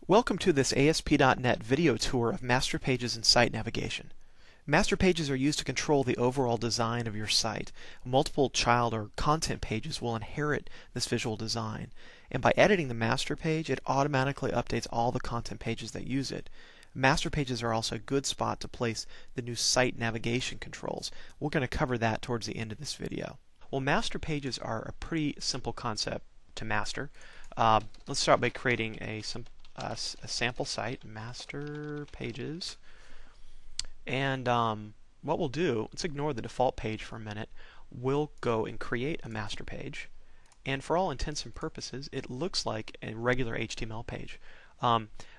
Welcome to this ASP.NET video tour of master pages and site navigation. Master pages are used to control the overall design of your site. Multiple child or content pages will inherit this visual design, and by editing the master page, it automatically updates all the content pages that use it. Master pages are also a good spot to place the new site navigation controls. We're going to cover that towards the end of this video. Well, master pages are a pretty simple concept to master. Let's start by creating a sample site, master pages, and what we'll do, let's ignore the default page for a minute. We'll go and create a master page, and for all intents and purposes it looks like a regular HTML page,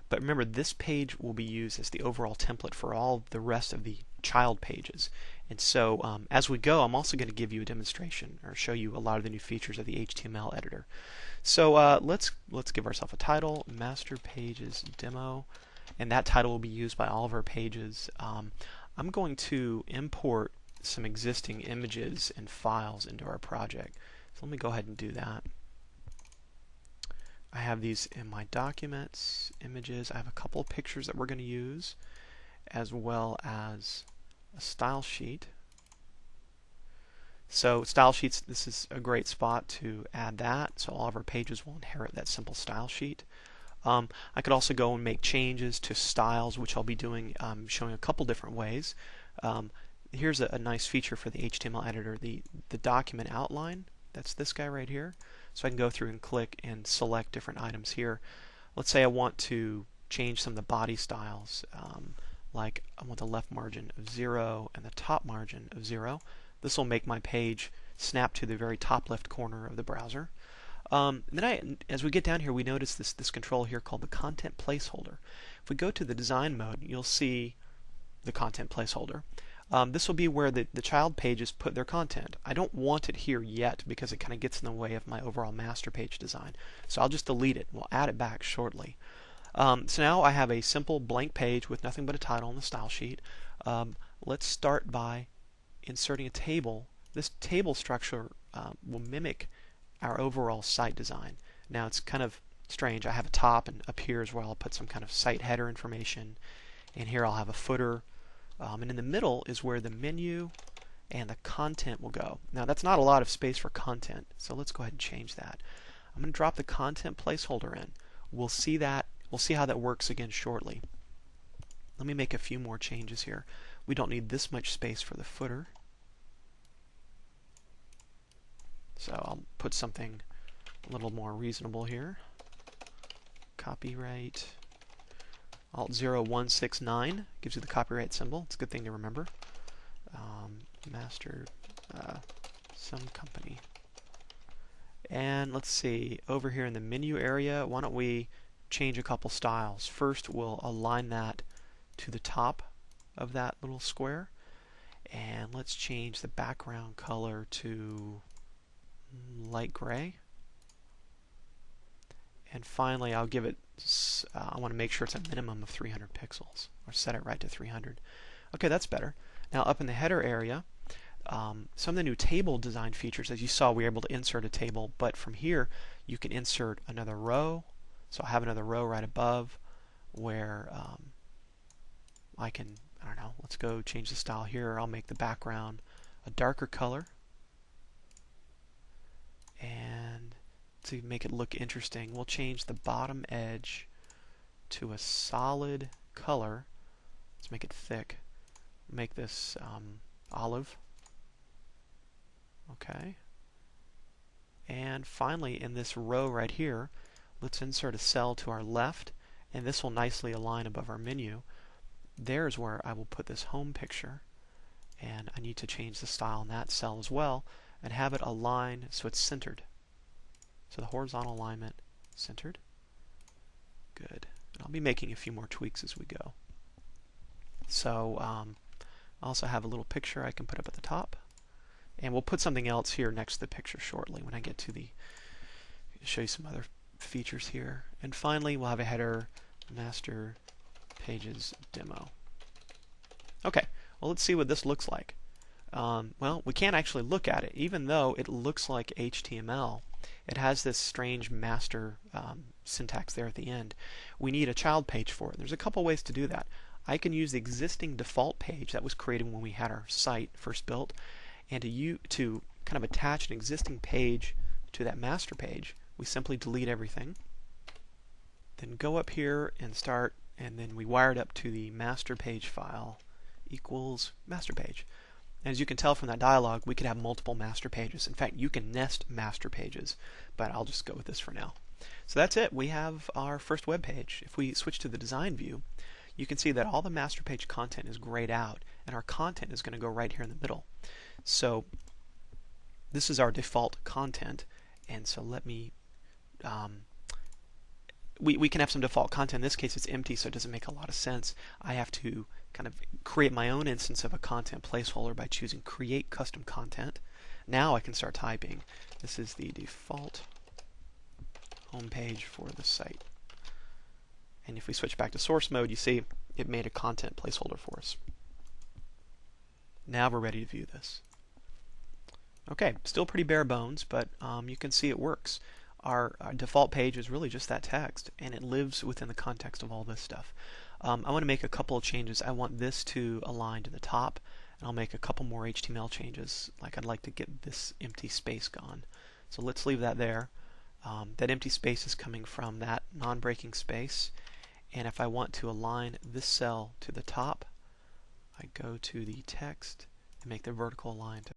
but remember, this page will be used as the overall template for all the rest of the child pages. And so as we go, I'm also going to give you a demonstration or show you a lot of the new features of the HTML editor. So let's give ourselves a title, Master Pages Demo, and that title will be used by all of our pages. I'm going to import some existing images and files into our project. So let me go ahead and do that. I have these in my documents, images. I have a couple of pictures that we're going to use, as well as a style sheet. So style sheets, this is a great spot to add that, so all of our pages will inherit that simple style sheet. I could also go and make changes to styles, which I'll be doing, showing a couple different ways. Here's a nice feature for the HTML editor, the document outline. That's this guy right here. So I can go through and click and select different items here. Let's say I want to change some of the body styles, like I want the left margin of 0 and the top margin of 0. This will make my page snap to the very top left corner of the browser. Then as we get down here, we notice this control here called the content placeholder. If we go to the design mode, you'll see the content placeholder. This will be where the child pages put their content. I don't want it here yet because it kind of gets in the way of my overall master page design. So I'll just delete it. We'll add it back shortly. So now I have a simple blank page with nothing but a title and the style sheet. Let's start by inserting a table. This table structure will mimic our overall site design. Now it's kind of strange. I have a top, and up here is where I'll put some kind of site header information, and here I'll have a footer. And in the middle is where the menu and the content will go. Now that's not a lot of space for content, so let's go ahead and change that. I'm going to drop the content placeholder in. We'll see how that works again shortly. Let me make a few more changes here. We don't need this much space for the footer, so I'll put something a little more reasonable here. Copyright Alt 0169 gives you the copyright symbol. It's a good thing to remember. Master some company. And let's see, over here in the menu area, why don't we change a couple styles. First, we'll align that to the top of that little square. And let's change the background color to light gray. And finally, I'll give it, I want to make sure it's a minimum of 300 pixels, or set it right to 300. Okay, that's better. Now up in the header area, some of the new table design features, as you saw, we were able to insert a table, but from here you can insert another row. So I have another row right above where I can, I don't know, let's go change the style here. I'll make the background a darker color, and to make it look interesting, we'll change the bottom edge to a solid color. Let's make it thick. Make this olive. Okay. And finally, in this row right here, let's insert a cell to our left, and this will nicely align above our menu. There's where I will put this home picture, and I need to change the style in that cell as well and have it align so it's centered. So the horizontal alignment centered. Good. And I'll be making a few more tweaks as we go. So I also have a little picture I can put up at the top, and we'll put something else here next to the picture shortly when I get to the show you some other features here. And finally, we'll have a header, Master Pages Demo. Okay, well, let's see what this looks like. Well, we can't actually look at it, even though it looks like HTML. it has this strange master syntax there at the end. We need a child page for it. There's a couple ways to do that. I can use the existing default page that was created when we had our site first built, and to kind of attach an existing page to that master page, we simply delete everything. Then go up here and start, and then we wire it up to the master page file equals master page. And as you can tell from that dialog, we could have multiple master pages. In fact, you can nest master pages, but I'll just go with this for now. So that's it. We have our first web page. If we switch to the design view, you can see that all the master page content is grayed out, and our content is going to go right here in the middle. So this is our default content, and so let me we can have some default content. In this case, it's empty, so it doesn't make a lot of sense. I have to kind of create my own instance of a content placeholder by choosing Create Custom Content. Now I can start typing. This is the default home page for the site. And if we switch back to source mode, you see it made a content placeholder for us. Now we're ready to view this. Okay, still pretty bare bones, but you can see it works. Our default page is really just that text, and it lives within the context of all this stuff. I want to make a couple of changes. I want this to align to the top, and I'll make a couple more HTML changes. Like I'd like to get this empty space gone. So let's leave that there. That empty space is coming from that non-breaking space, and if I want to align this cell to the top, I go to the text and make the vertical align to